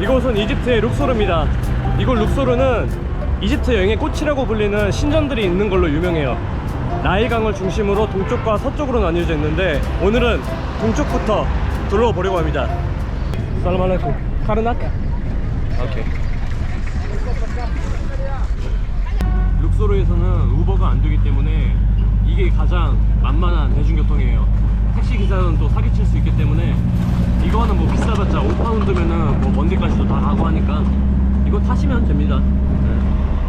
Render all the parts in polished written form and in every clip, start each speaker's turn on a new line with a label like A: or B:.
A: 이곳은 이집트의 룩소르입니다. 이곳 룩소르는 이집트 여행의 꽃이라고 불리는 신전들이 있는 걸로 유명해요. 나일강을 중심으로 동쪽과 서쪽으로 나뉘어져 있는데 오늘은 동쪽부터 둘러보려고 합니다. 살람 알레이쿰. 카르낙? 오케이. 룩소르에서는 우버가 안 되기 때문에 이게 가장 만만한 대중교통이에요. 택시기사는 또 사기칠 수 있기 때문에 이거는 뭐 비싸봤자 5파운드면은 뭐 먼데까지도 다 가고 하니까 이거 타시면 됩니다.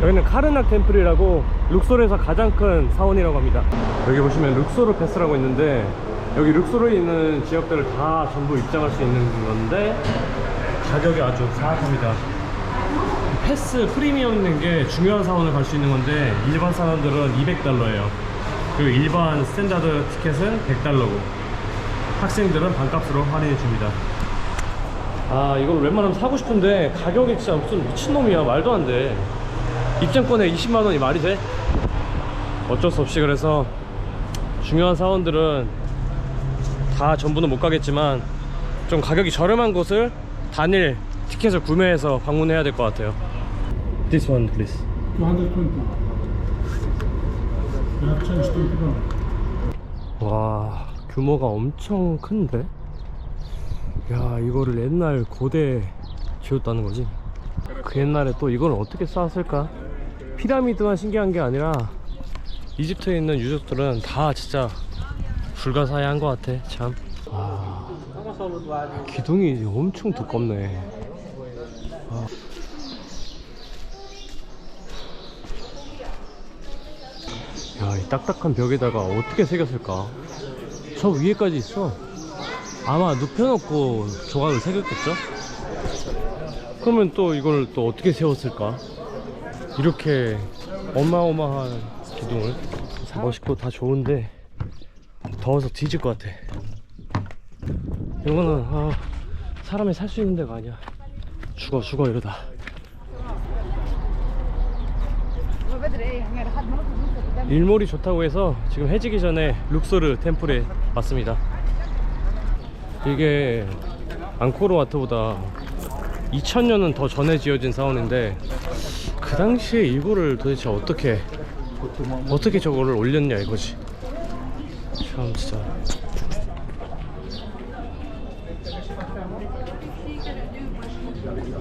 A: 여기는 카르낙 템플이라고 룩소르에서 가장 큰 사원이라고 합니다. 여기 보시면 룩소르 패스라고 있는데 여기 룩소르에 있는 지역들을 다 전부 입장할 수 있는 건데 가격이 아주 사악합니다. 패스 프리미엄 있는 게 중요한 사원을 갈 수 있는 건데 일반 사람들은 200달러예요 그리고 일반 스탠다드 티켓은 100달러고 학생들은 반값으로 할인해 줍니다. 아, 이걸 웬만하면 사고 싶은데 가격이 진짜 무슨 미친놈이야. 말도 안 돼. 입장권에 20만원이 말이 돼? 어쩔 수 없이 그래서 중요한 사원들은 다 전부는 못 가겠지만 좀 가격이 저렴한 곳을 단일 티켓을 구매해서 방문해야 될 것 같아요. This one please.
B: 220. You have changed 21.
A: 와, 규모가 엄청 큰데? 야, 이거를 옛날 고대 지었다는 거지? 그 옛날에 또 이걸 어떻게 쌓았을까? 피라미드만 신기한 게 아니라 이집트에 있는 유적들은 다 진짜 불가사의한 것 같아. 참. 와, 기둥이 엄청 두껍네. 아. 야, 이 딱딱한 벽에다가 어떻게 새겼을까? 저 위에까지 있어. 아마 눕혀놓고 조각을 새겼겠죠? 그러면 또 이걸 또 어떻게 세웠을까? 이렇게 어마어마한 기둥을. 멋있고 다 좋은데 더워서 뒤질 것 같아. 이거는 사람이 살 수 있는 데가 아니야. 죽어 이러다. 일몰이 좋다고 해서 지금 해지기 전에 룩소르 템플에 왔습니다. 이게 앙코르와트보다 2000년은 더 전에 지어진 사원인데 그 당시에 이거를 도대체 어떻게 저거를 올렸냐 이거지. 참 진짜.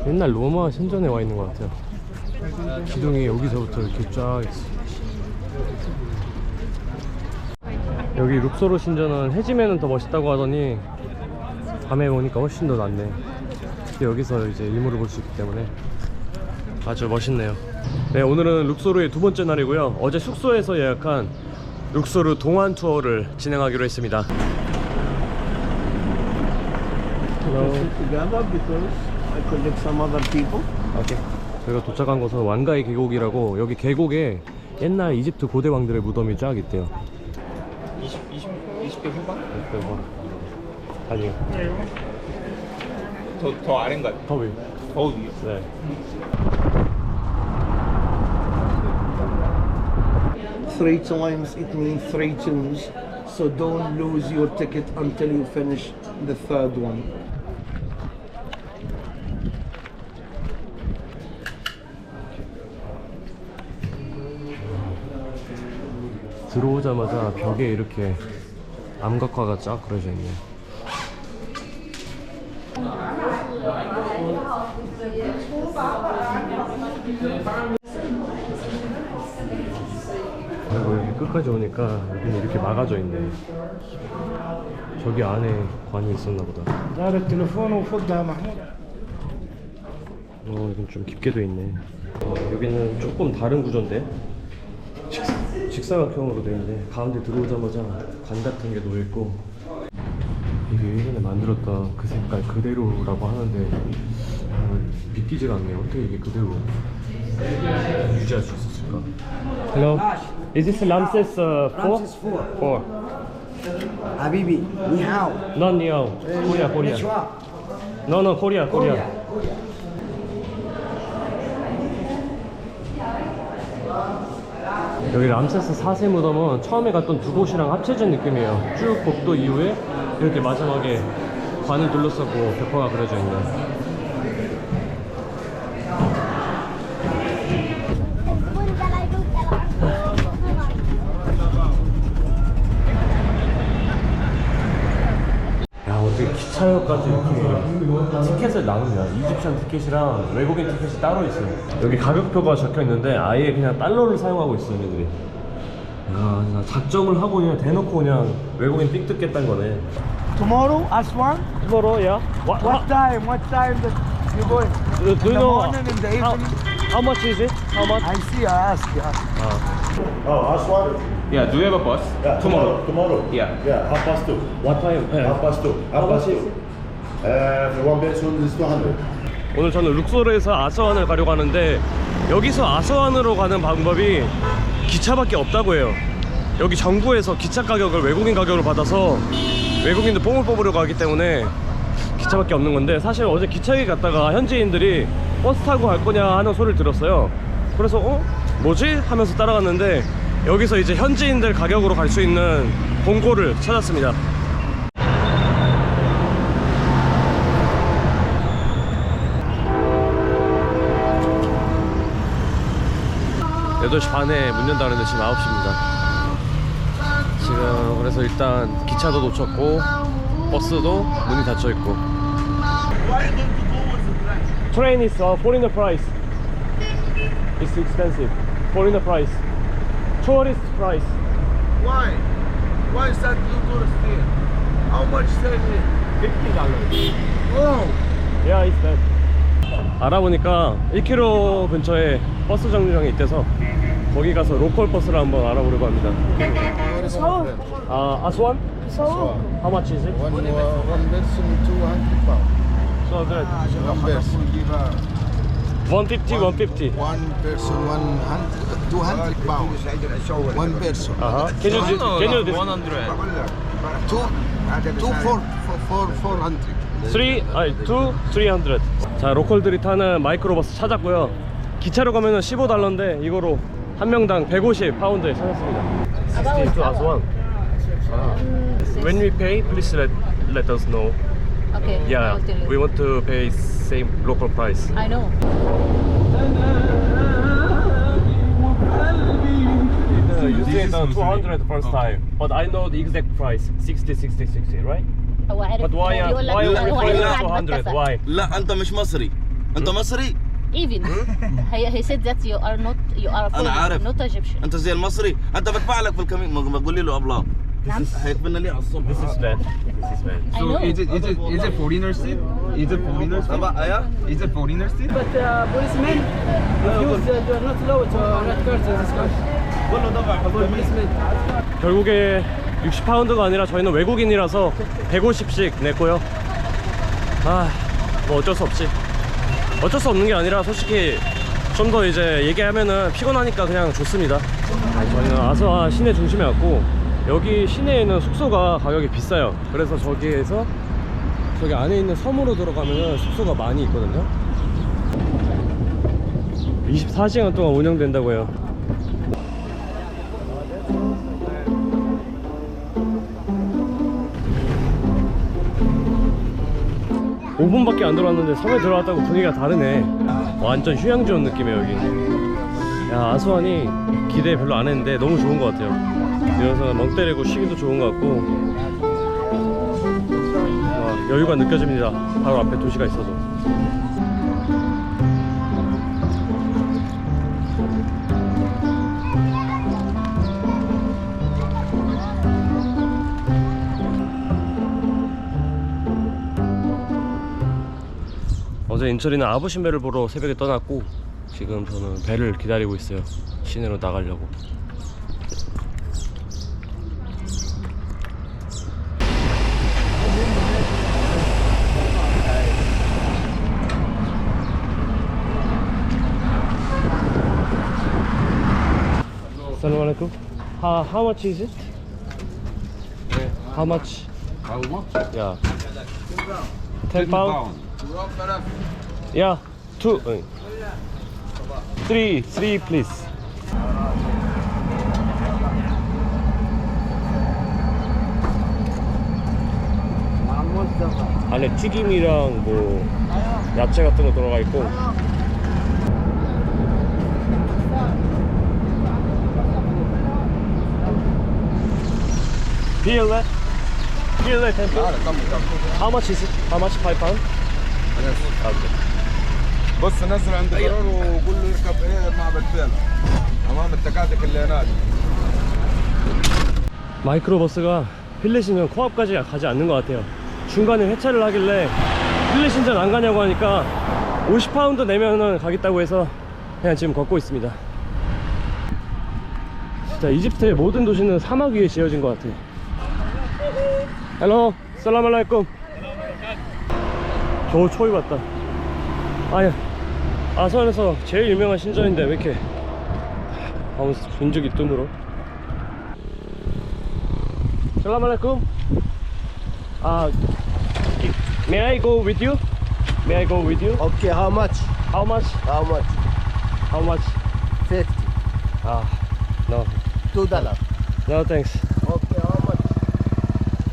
A: 옛날 로마 신전에 와 있는 것 같아요. 기둥이 여기서부터 이렇게 쫙 있어. 여기 룩소르 신전은 해지면은 더 멋있다고 하더니 밤에 보니까 훨씬 더 낫네. 여기서 이제 일몰을 볼 수 있기 때문에 아주 멋있네요. 네, 오늘은 룩소르의 두 번째 날이고요. 어제 숙소에서 예약한 룩소르 동안 투어를 진행하기로 했습니다. 저희가 도착한 곳은 왕가의 계곡이라고, 여기 계곡에 옛날 이집트 고대 왕들의 무덤이 쫙 있대요.
C: 20대 후반?
A: 아니요.
C: 더 아래인가요?
A: 더 위.
C: 더 위요?
A: 네.
D: Three times it means three tunes, so don't lose your ticket until you finish the third one.
A: 들어오자마자 벽에 이렇게 암각화가 쫙 그려져 있네. 그리고 여기 끝까지 오니까 여기는 이렇게 막아져 있네. 저기 안에 관이 있었나 보다. 이건 좀 깊게 돼 있네. 여기는 조금 다른 구조인데 직사각형으로 돼 있는데 가운데 들어오자마자 관 같은 게 놓여있고, 이게 예전에 만들었던 그 색깔 그대로라고 하는데 믿기지가 않네요. 어떻게 이게 그대로 유지할 수 있었을까? Hello, is this Ramses 4?
E: Ramses 4.
A: 4.
E: Habibi, ni hao.
A: Not Neo. Korea. No, Korea. 여기 람세스 4세 무덤은 처음에 갔던 두 곳이랑 합쳐진 느낌이에요. 쭉 복도 이후에 이렇게 마지막에 관을 둘러싸고 벽화가 그려져 있네. 이렇게 기차역까지 이렇게 티켓을 나눕니다. 이집션 티켓이랑 외국인 티켓이 따로 있어요. 여기 가격표가 적혀 있는데 아예 그냥 달러를 사용하고 있어요, 얘들이. 야, 진짜 작정을 하고 그냥 대놓고 그냥 외국인 삑 뜯겠다는 거네.
E: Tomorrow, Aswan?
A: Tomorrow, yeah.
E: What time? What time that you going?
A: Do
E: In
A: you
E: the
A: know
E: morning, in the
A: how,
E: evening?
A: how much is it? How much?
E: I see, I ask. Yeah.
C: Oh, Aswan?
F: Yeah, do you have a bus?
C: Yeah, tomorrow.
F: Yeah.
C: Yeah, 2:30.
A: What time?
C: Half past two.
A: How much is
C: For one person is 200.
A: 오늘 저는 룩소르에서 아스완을 가려고 하는데 여기서 아스완으로 가는 방법이 기차밖에 없다고 해요. 여기 정부에서 기차 가격을 외국인 가격으로 받아서 외국인들 뽕을 뽑으려고 하기 때문에 기차밖에 없는 건데, 사실 어제 기차에 갔다가 현지인들이 버스 타고 갈 거냐 하는 소리를 들었어요. 그래서 뭐지? 하면서 따라갔는데 여기서 이제 현지인들 가격으로 갈 수 있는 공고를 찾았습니다. 8시 반에 문 연다 그랬는데 지금 9시입니다. 지금 그래서 일단 기차도 놓쳤고 버스도 문이 닫혀 있고. Train is foreigner price. It's expensive. Foreigner price. Tourist price.
E: Why? Why is that you tourist here? How much stay here?
A: $50.
E: Oh!
A: Yeah, it's that. 알아보니까 1km 근처에 버스 정류장이 있대서 거기 가서 로컬 버스를 한번 알아보려고 합니다. 아스완? How much is it?
C: One person, 200 pounds.
A: So good.
C: One person.
A: 150, 150.
C: One person, 100, 200 pounds. One person.
A: Can you this?
F: 100.
C: Two, 400.
A: 300. 자, 로컬들이 타는 마이크로버스 찾았고요. 기차로 가면은 $15인데 이거로 한 명당 150 파운드에 찾았습니다. 60 to Aswan. When we pay, please let us know.
G: Okay,
A: Yeah,
G: I'll tell you.
A: we want to pay same local price.
G: I know.
A: You said 200 first time, but I know the exact price. 60, 60, 60, right?
G: هو عارف
A: But why
G: هو بيقول لك
A: why
G: هو
A: only
G: عارف
A: 200?
G: متفق.
A: Why?
H: لا انت مش مصري انت مصري
G: Even he said that you are a
H: انا عارف
G: foreigner, not Egyptian.
H: انت زي المصري انت بدفع لك في الكمين ما تقولي له ابلاط هيكفينا ليه على الصبح
A: This is bad. This is bad.
G: I know.
F: Is it foreigner seat? Is it foreigner seat?
H: طبعا ايا
F: Is it foreigner seat?
I: But policemen refuse, they are not allowed to red cards in this country.
H: قول له دفع في الكمين
A: 결국에 60파운드가 아니라 저희는 외국인이라서 150씩 냈고요. 뭐 어쩔 수 없지. 어쩔 수 없는 게 아니라 솔직히 좀 더 이제 얘기하면은 피곤하니까 그냥 좋습니다. 저희는 아스완 시내 중심에 왔고 여기 시내에 있는 숙소가 가격이 비싸요. 그래서 저기에서 저기 안에 있는 섬으로 들어가면은 숙소가 많이 있거든요. 24시간 동안 운영된다고 해요. (5 분밖에 안 들어왔는데 섬에 들어왔다고 분위기가 다르네. 완전 휴양지 온 느낌이에요 여기. 야, 아스완이 기대 별로 안 했는데 너무 좋은 것 같아요. 이래서 멍 때리고 쉬기도 좋은 것 같고 여유가 느껴집니다. 바로 앞에 도시가 있어서. 어제 인철이는 아부신배를 보러 새벽에 떠났고 지금 저는 배를 기다리고 있어요. 시내로 나가려고. Assalamualaikum. How much is it? How much?
F: How much?
A: Yeah. 10 pound? Yeah. 2. 3 please. 안에 튀김이랑 뭐 야채 같은 거 들어가 있고. Feel that? Kilo tempo. How much is it? How much? 5 pound?
E: بص نزل عند القرار وقول له يركب ايه مع بدالة امام التكاتك اللي هناك.
A: 마이크로버스가 필리신전 코앞까지 가지 않는 것 같아요. 중간에 회차를 하길래 필리신전 안 가냐고 하니까 50파운드 내면은 가겠다고 해서 그냥 지금 걷고 있습니다. 진짜 이집트의 모든 도시는 사막 위에 지어진 것 같아. 헬로 살람 알라이쿰. 겨우 초이 왔다. 아니 아선에서 제일 유명한 신전인데 왜 이렇게 빈적이 뜸으로. Salam alaikum. May I go with you? May I go with you?
D: Okay, how much?
A: How much?
D: How much?
A: How much?
D: 50.
A: No.
D: $2.
A: No thanks.
D: Okay, how much?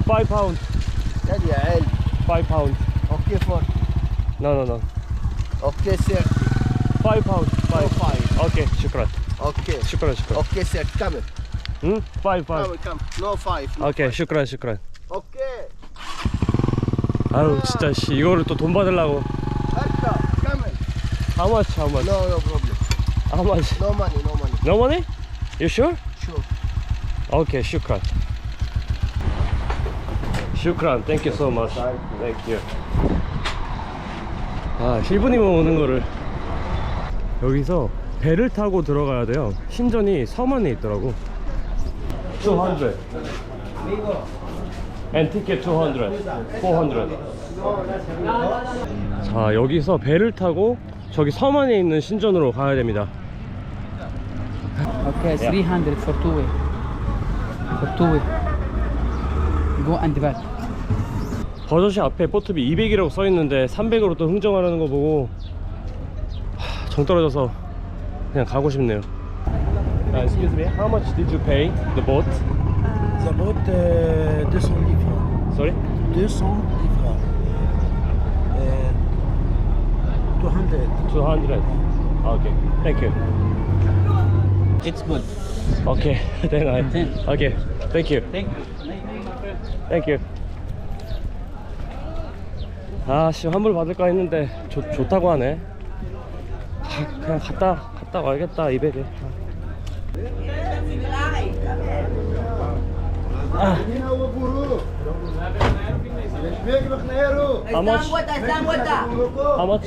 A: 5 pound.
D: يا عيل.
A: 5 pound.
D: Okay, 40.
A: No.
D: Okay, 30.
A: 5 pound. 5.
D: 5.
A: Okay, shukran.
D: Okay.
A: Shukran.
D: Okay, 30. Come.
A: 5.
D: Come. No 5. No
A: Okay,
D: 5.
A: shukran.
D: Okay.
A: 아유, 진짜 씨 이거를 또 돈 받으려고.
D: Come.
A: How much?
D: No problem.
A: How much?
D: No money.
A: No money? You sure?
D: Sure.
A: Okay, shukran. Shukran. Thank you so much. Thank you. 아, 1분이면 오는 거를. 여기서 배를 타고 들어가야 돼요. 신전이 섬 안에 있더라고. 200. And ticket 200. 400. 자, 여기서 배를 타고 저기 섬 안에 있는 신전으로 가야 됩니다.
I: Okay, 300 for two way. For two way. Go and back.
A: 버젓이 앞에 포트비 200이라고 써있는데 300으로 또 흥정하려는 거 보고 정 떨어져서 그냥 가고 싶네요. Excuse me, how much did you pay the boat?
D: The boat 200 livres.
A: Sorry?
D: 200 livres. 200.
A: 200. Okay, thank you.
I: It's good.
A: Okay, then I. Okay, thank you.
I: Thank you.
A: Thank you. 아씨 환불 받을까 했는데 좋다고 하네. 그냥 갔다 와야겠다 200에. How much? How much?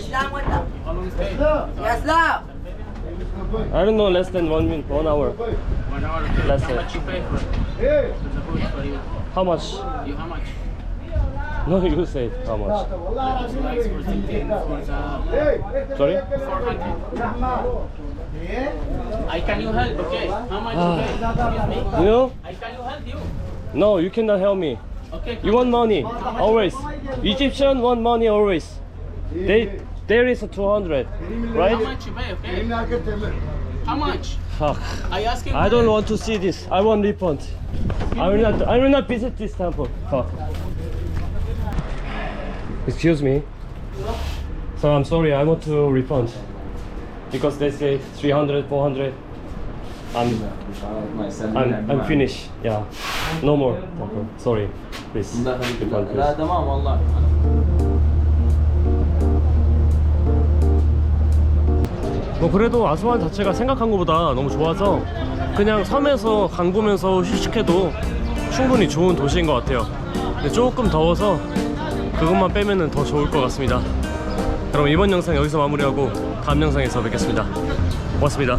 A: I don't know, less than 1 hour.
F: 1 hour.
A: Less
F: How
A: than.
F: much you pay for it? It's a good for you.
A: How much?
F: You how much?
A: No, you say how much?
F: It's like for something for
A: Sorry?
F: 400. I can you help? Okay. How much you pay? Excuse me.
A: You know?
F: I can you help you?
A: No, you cannot help me.
F: Okay.
A: You want money always. Egyptian want money always. There is a 200,
F: How
A: right?
F: much you pay? Okay. How much?
A: Fuck.
F: I ask him.
A: I don't want to see this. I want refund. I will not visit this temple. Fuck. Excuse me. So I'm sorry. I want to refund because they say 300, 400. I'm finished. Yeah. No more temple. Sorry. Please. Refund, please.
F: تمام والله.
A: 뭐 그래도 아스완 자체가 생각한 것보다 너무 좋아서 그냥 섬에서 강 보면서 휴식해도 충분히 좋은 도시인 것 같아요. 근데 조금 더워서 그것만 빼면은 더 좋을 것 같습니다. 그럼 이번 영상 여기서 마무리하고 다음 영상에서 뵙겠습니다. 고맙습니다.